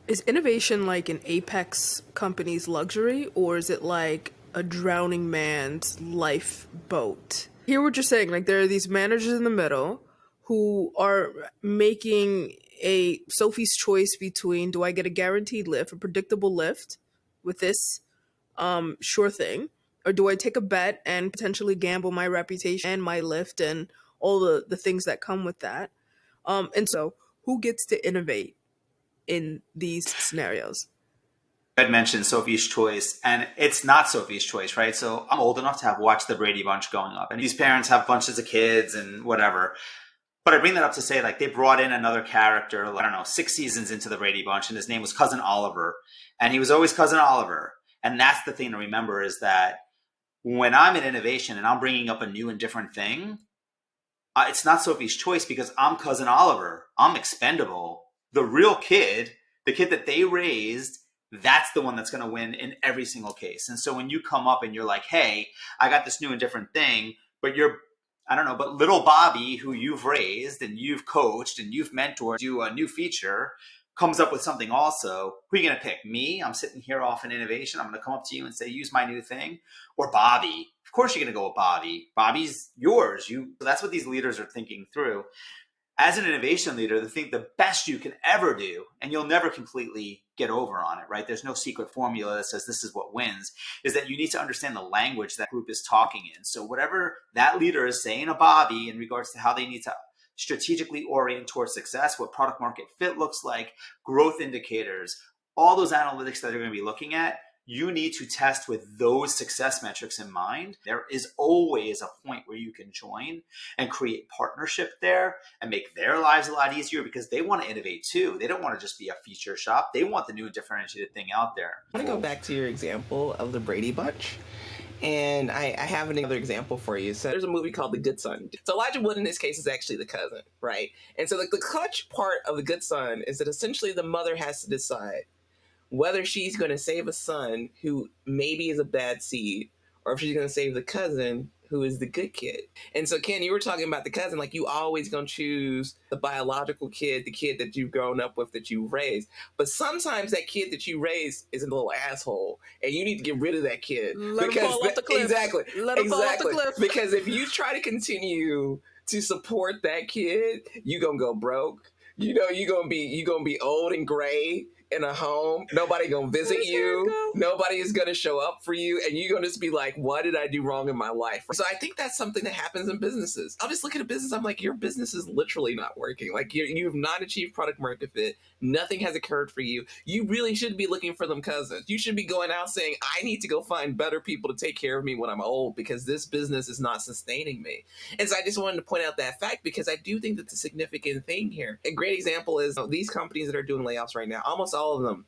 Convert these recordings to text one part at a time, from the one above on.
Is innovation like an apex company's luxury, or is it like a drowning man's lifeboat? Hear what you're saying. Like, there are these managers in the middle who are making a Sophie's choice between, do I get a guaranteed lift, a predictable lift with this sure thing, or do I take a bet and potentially gamble my reputation and my lift and all the things that come with that? And so, who gets to innovate in these scenarios? Had mentioned Sophie's Choice, and it's not Sophie's Choice, right? So I'm old enough to have watched the Brady Bunch growing up, and these parents have bunches of kids and whatever. But I bring that up to say, like, they brought in another character, I don't know, 6 seasons into the Brady Bunch, and his name was Cousin Oliver, and he was always Cousin Oliver. And that's the thing to remember is that when I'm in innovation and I'm bringing up a new and different thing, it's not Sophie's Choice because I'm Cousin Oliver. I'm expendable. The real kid, the kid that they raised, that's the one that's going to win in every single case. And so when you come up and you're like, hey, I got this new and different thing, but you're, I don't know, but little Bobby, who you've raised and you've coached and you've mentored, do a new feature, comes up with something also, who are you going to pick? Me? I'm sitting here off in innovation. I'm going to come up to you and say, use my new thing. Or Bobby? Of course you're going to go with Bobby. Bobby's yours. So that's what these leaders are thinking through. As an innovation leader, the best you can ever do, and you'll never completely get over on it, right? There's no secret formula that says this is what wins, is that you need to understand the language that group is talking in. So whatever that leader is saying to Bobby in regards to how they need to strategically orient towards success, what product market fit looks like, growth indicators, all those analytics that they're going to be looking at, you need to test with those success metrics in mind. There is always a point where you can join and create partnership there and make their lives a lot easier because they want to innovate too. They don't want to just be a feature shop. They want the new and differentiated thing out there. I want to go back to your example of the Brady Bunch. And I have another example for you. So there's a movie called The Good Son. So Elijah Wood in this case is actually the cousin, right? And so the clutch part of The Good Son is that essentially the mother has to decide whether she's going to save a son who maybe is a bad seed or if she's going to save the cousin who is the good kid. And so, Ken, you were talking about the cousin, like you always going to choose the biological kid, the kid that you've grown up with, that you raised. But sometimes that kid that you raised is a little asshole, and you need to get rid of that kid. Let him fall off the cliff. Exactly. Let him fall off the cliff. Because if you try to continue to support that kid, you're going to go broke. You know, you're gonna be old and gray in a home. Nobody gonna visit you. Nobody is gonna show up for you, and you're gonna just be like, "What did I do wrong in my life?" So I think that's something that happens in businesses. I'll just look at a business. I'm like, your business is literally not working. Like you've not achieved product market fit. Nothing has occurred for you. You really should be looking for them cousins. You should be going out saying, "I need to go find better people to take care of me when I'm old because this business is not sustaining me." And so I just wanted to point out that fact because I do think that's a significant thing here. A great example is these companies that are doing layoffs right now, almost all of them.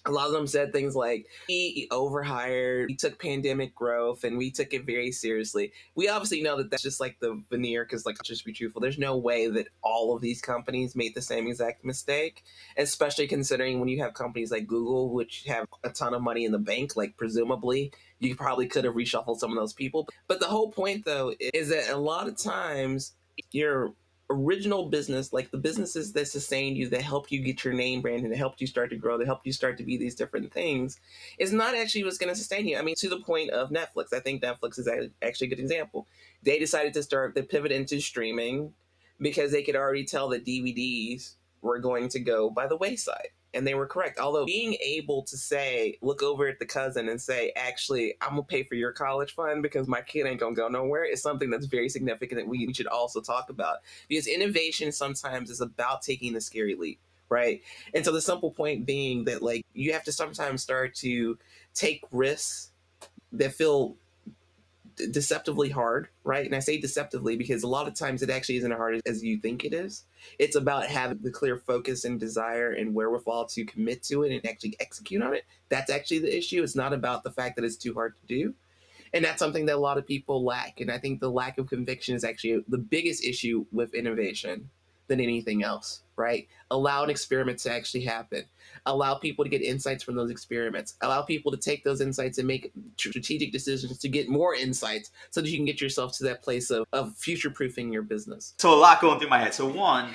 A lot of them said things like, we overhired, we took pandemic growth, and we took it very seriously. We obviously know that that's just like the veneer, because like, just be truthful, there's no way that all of these companies made the same exact mistake, especially considering when you have companies like Google, which have a ton of money in the bank, like presumably, you probably could have reshuffled some of those people. But the whole point, though, is that a lot of times, you're original business, like the businesses that sustained you, that helped you get your name brand and that helped you start to grow, that helped you start to be these different things, is not actually what's going to sustain you. I mean, to the point of Netflix, I think Netflix is actually a good example. They decided to pivot into streaming because they could already tell that DVDs were going to go by the wayside. And they were correct. Although being able to say, look over at the cousin and say, actually, I'm going to pay for your college fund because my kid ain't going to go nowhere, is something that's very significant that we should also talk about. Because innovation sometimes is about taking the scary leap, right? And so the simple point being that, like, you have to sometimes start to take risks that feel deceptively hard, right? And I say deceptively because a lot of times it actually isn't as hard as you think it is. It's about having the clear focus and desire and wherewithal to commit to it and actually execute on it. That's actually the issue. It's not about the fact that it's too hard to do. And that's something that a lot of people lack. And I think the lack of conviction is actually the biggest issue with innovation than anything else, right? Allow an experiment to actually happen. Allow people to get insights from those experiments. Allow people to take those insights and make strategic decisions to get more insights so that you can get yourself to that place of future-proofing your business. So a lot going through my head. So one,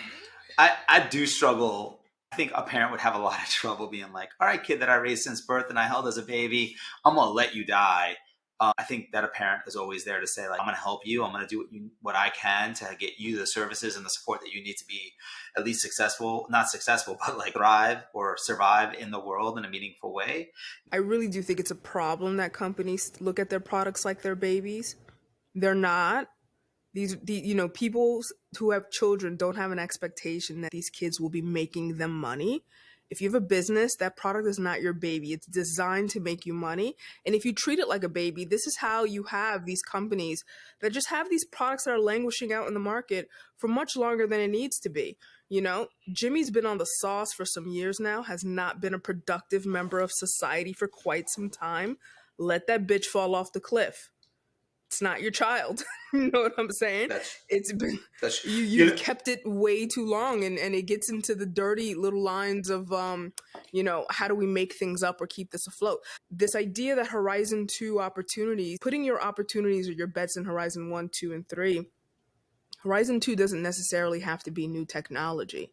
I do struggle I think a parent would have a lot of trouble being like, all right, kid that I raised since birth and I held as a baby, I'm going to let you die. I think that a parent is always there to say, like, I'm going to help you. I'm going to do what I can to get you the services and the support that you need to be at least successful, not successful, but like thrive or survive in the world in a meaningful way. I really do think it's a problem that companies look at their products like they're babies. They're not. People who have children don't have an expectation that these kids will be making them money. If you have a business, that product is not your baby. It's designed to make you money. And if you treat it like a baby, this is how you have these companies that just have these products that are languishing out in the market for much longer than it needs to be. Jimmy's been on the sauce for some years now, has not been a productive member of society for quite some time. Let that bitch fall off the cliff. It's not your child. You know what I'm saying? It's been you've kept it way too long, and it gets into the dirty little lines of how do we make things up or keep this afloat? This idea that Horizon 2 opportunities, putting your opportunities or your bets in Horizon 1, 2, and 3. Horizon 2 doesn't necessarily have to be new technology.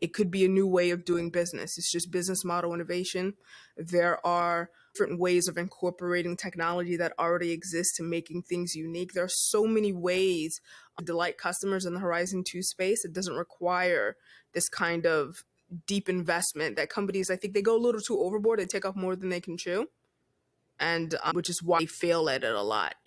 It could be a new way of doing business. It's just business model innovation. There are different ways of incorporating technology that already exists to making things unique. There are so many ways to delight customers in the Horizon 2 space. It doesn't require this kind of deep investment that companies, I think they go a little too overboard. They take off more than they can chew, and which is why they fail at it a lot.